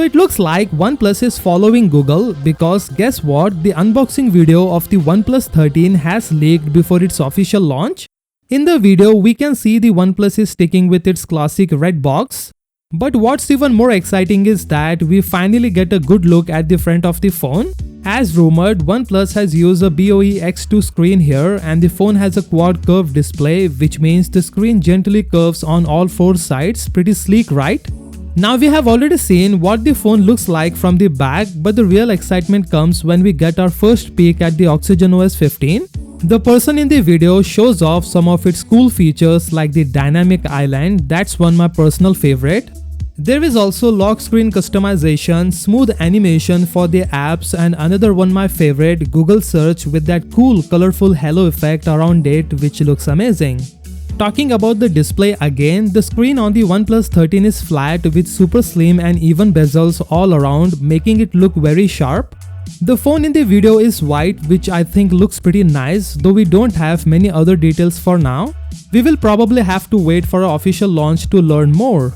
it looks like OnePlus is following Google, because guess what, the unboxing video of the OnePlus 13 has leaked before its official launch. In the video, we can see the OnePlus is sticking with its classic red box. But what's even more exciting is that we finally get a good look at the front of the phone. As rumored, OnePlus has used a BOE X2 screen here, and the phone has a quad curved display, which means the screen gently curves on all four sides. Pretty sleek, right? Now we have already seen what the phone looks like from the back, but the real excitement comes when we get our first peek at the OxygenOS 15. The person in the video shows off some of its cool features like the dynamic island. That's one of my personal favorite. There is also lock screen customization, smooth animation for the apps, and another one my favorite, Google search with that cool colorful halo effect around it, which looks amazing. Talking about the display again, the screen on the OnePlus 13 is flat with super slim and even bezels all around, making it look very sharp. The phone in the video is white, which I think looks pretty nice, though we don't have many other details for now. We will probably have to wait for an official launch to learn more.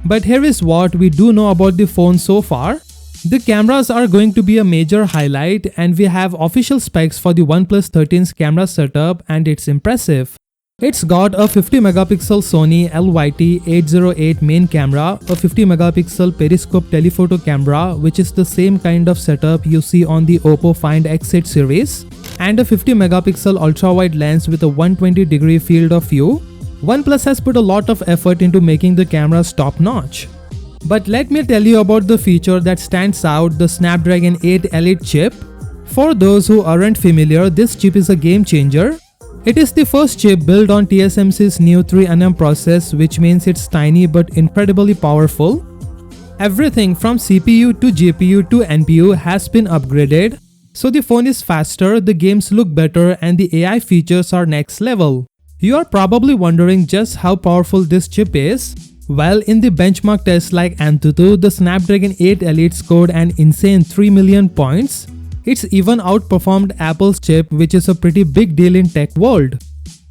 But here is what we do know about the phone so far. The cameras are going to be a major highlight, and we have official specs for the OnePlus 13's camera setup, and it's impressive. It's got a 50 megapixel Sony LYT-808 main camera, a 50 megapixel periscope telephoto camera, which is the same kind of setup you see on the Oppo Find X8 series, and a 50 megapixel ultra-wide lens with a 120-degree field of view. OnePlus has put a lot of effort into making the cameras top-notch. But let me tell you about the feature that stands out, the Snapdragon 8 Elite chip. For those who aren't familiar, this chip is a game changer. It is the first chip built on TSMC's new 3nm process, which means it's tiny but incredibly powerful. Everything from CPU to GPU to NPU has been upgraded, so the phone is faster, the games look better, and the AI features are next level. You are probably wondering just how powerful this chip is. Well, in the benchmark test like Antutu, the Snapdragon 8 Elite scored an insane 3 million points. It's even outperformed Apple's chip, which is a pretty big deal in tech world.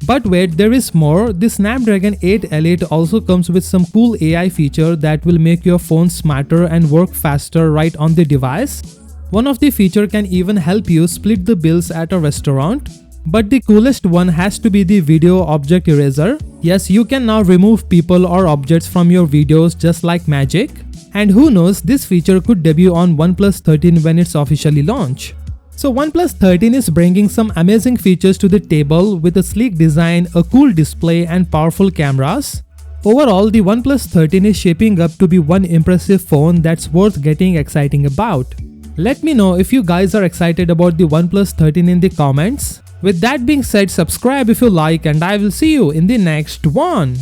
But wait, there is more. The Snapdragon 8 Elite also comes with some cool AI feature that will make your phone smarter and work faster right on the device. One of the features can even help you split the bills at a restaurant. But the coolest one has to be the video object eraser. Yes, you can now remove people or objects from your videos just like magic. And who knows, this feature could debut on OnePlus 13 when it's officially launched. So OnePlus 13 is bringing some amazing features to the table with a sleek design, a cool display, and powerful cameras. Overall, the OnePlus 13 is shaping up to be one impressive phone that's worth getting excited about. Let me know if you guys are excited about the OnePlus 13 in the comments. With that being said, subscribe if you like, and I will see you in the next one.